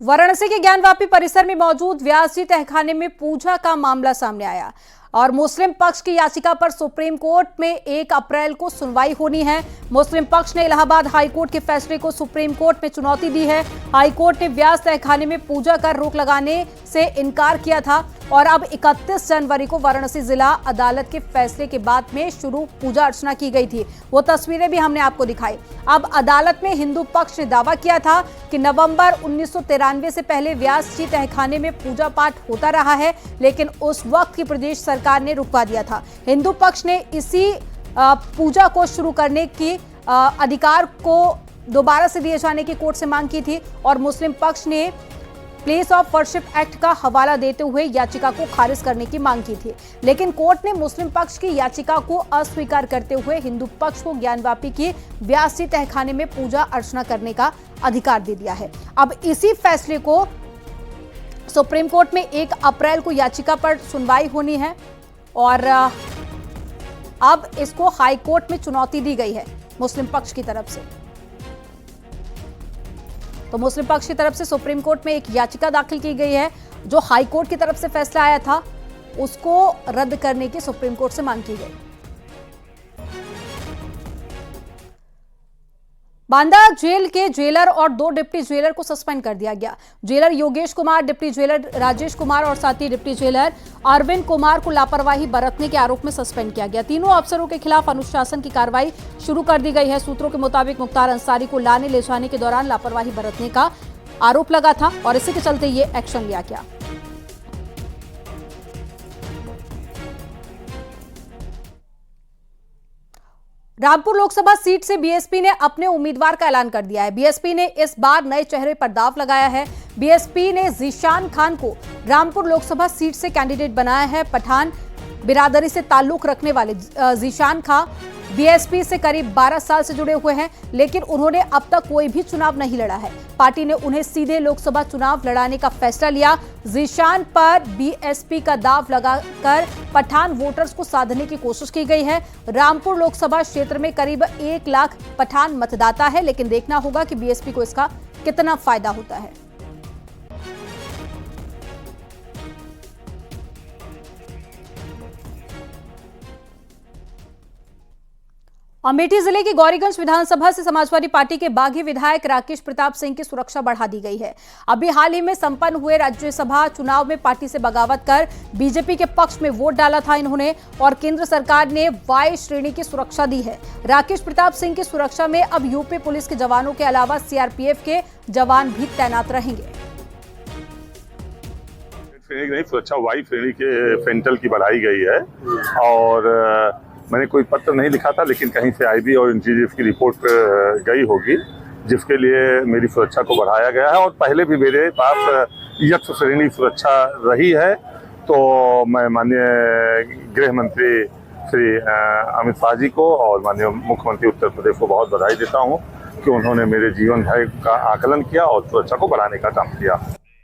वाराणसी के ज्ञानवापी परिसर में मौजूद व्यास जी तहखाने में पूजा का मामला सामने आया और मुस्लिम पक्ष की याचिका पर सुप्रीम कोर्ट में 1 अप्रैल को सुनवाई होनी है। मुस्लिम पक्ष ने इलाहाबाद हाईकोर्ट के फैसले को सुप्रीम कोर्ट में चुनौती दी है। हाईकोर्ट ने व्यास तहखाने में पूजा कर रोक लगाने से इनकार किया था और अब 31 जनवरी को वाराणसी जिला अदालत के फैसले के बाद में शुरू पूजा अर्चना की गई थी। वो तस्वीरें भी हमने आपको दिखाई। अब अदालत में हिंदू पक्ष ने दावा किया था कि नवंबर 1993 से पहले व्यास जी तहखाने में पूजा पाठ होता रहा है, लेकिन उस वक्त की प्रदेश सरकार ने रुकवा दिया था। हिंदू पक्ष ने इसी पूजा को शुरू करने की अधिकार को दोबारा से दिए जाने की कोर्ट से मांग की थी और मुस्लिम पक्ष ने प्लेस ऑफ वर्शिप एक्ट का हवाला देते हुए याचिका को खारिज करने की मांग की थी, लेकिन कोर्ट ने मुस्लिम पक्ष की याचिका को अस्वीकार करते हुए हिंदू पक्ष को ज्ञानवापी की व्यास जी तहखाने में पूजा अर्चना करने का अधिकार दे दिया है। अब इसी फैसले को सुप्रीम कोर्ट में 1 अप्रैल को याचिका पर सुनवाई होनी है और अब इसको हाई कोर्ट में चुनौती दी गई है मुस्लिम पक्ष की तरफ से। तो मुस्लिम पक्ष की तरफ से सुप्रीम कोर्ट में एक याचिका दाखिल की गई है। जो हाई कोर्ट की तरफ से फैसला आया था उसको रद्द करने की सुप्रीम कोर्ट से मांग की गई। बांदा जेल के जेलर और 2 डिप्टी जेलर को सस्पेंड कर दिया गया। Jailer Yogesh Kumar, deputy jailer Rajesh Kumar और साथ ही डिप्टी जेलर अरविंद कुमार को लापरवाही बरतने के आरोप में सस्पेंड किया गया। तीनों अफसरों के खिलाफ अनुशासन की कार्रवाई शुरू कर दी गई है। सूत्रों के मुताबिक मुख्तार अंसारी को लाने ले जाने के दौरान लापरवाही बरतने का आरोप लगा था और इसी के चलते ये एक्शन लिया गया। रामपुर लोकसभा सीट से बीएसपी ने अपने उम्मीदवार का ऐलान कर दिया है। बीएसपी ने इस बार नए चेहरे पर दांव लगाया है। बीएसपी ने जीशान खान को रामपुर लोकसभा सीट से कैंडिडेट बनाया है। पठान बिरादरी से ताल्लुक रखने वाले जीशान खान बीएसपी से करीब 12 साल से जुड़े हुए हैं, लेकिन उन्होंने अब तक कोई भी चुनाव नहीं लड़ा है। पार्टी ने उन्हें सीधे लोकसभा चुनाव लड़ाने का फैसला लिया। जीशान पर बीएसपी का दांव लगाकर पठान वोटर्स को साधने की कोशिश की गई है। रामपुर लोकसभा क्षेत्र में करीब 1 लाख पठान मतदाता है, लेकिन देखना होगा कि बीएसपी को इसका कितना फायदा होता है। अमेठी जिले की गौरीगंज विधानसभा से समाजवादी पार्टी के बागी विधायक राकेश प्रताप सिंह की सुरक्षा बढ़ा दी गई है। अभी हाल ही में संपन्न हुए राज्यसभा चुनाव में पार्टी से बगावत कर बीजेपी के पक्ष में वोट डाला था इन्होंने और केंद्र सरकार ने वाई श्रेणी की सुरक्षा दी है। राकेश प्रताप सिंह की सुरक्षा में अब यूपी पुलिस के जवानों के अलावा सीआरपीएफ के जवान भी तैनात रहेंगे। सुरक्षा वाई श्रेणी के फेंटल की बढ़ाई गई है और मैंने कोई पत्र नहीं लिखा था, लेकिन कहीं से आईबी और इंटेलिजेंस की रिपोर्ट गई होगी, जिसके लिए मेरी सुरक्षा को बढ़ाया गया है और पहले भी मेरे पास यक्ष श्रेणी सुरक्षा रही है। तो मैं माननीय गृह मंत्री श्री अमित शाह जी को और माननीय मुख्यमंत्री उत्तर प्रदेश को बहुत बधाई देता हूं कि उन्होंने मेरे जीवन भर का आकलन किया और सुरक्षा को बढ़ाने का काम किया।